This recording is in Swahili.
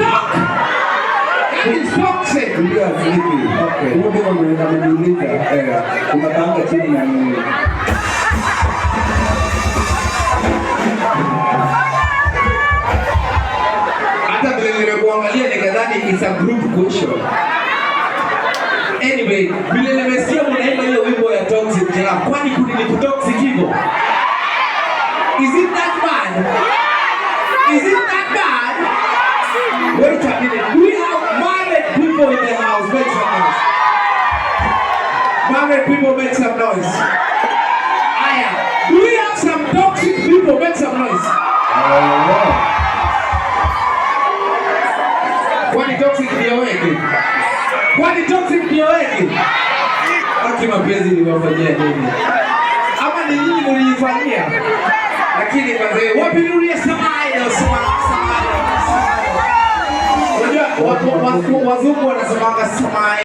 talk. That is toxic. Ndio vipi? Okay. Ndio ndio nimejiuliza. Unapanga chini ya nini? Hata vile nimekuangalia nikadhani it's a group question. Anyway, vile nimesikia mnaimba hiyo wimbo ya toxic jana, kwani ni kutoxic hivyo? Is it that bad? Is it that bad? Wait a minute. Do we have married people in the house? Make some noise. Married people, make some noise. Aya. Do we have some toxic people? Make some noise. Kwani toxic ndio wengi? Kwani toxic ndio wengi? Haki mapenzi niwafanyia nini? Ama ni nini mlifanyia? Lakini wazee, wapi nuru ya samaya, samaya. Unajua wazungu wanasemanga samaya.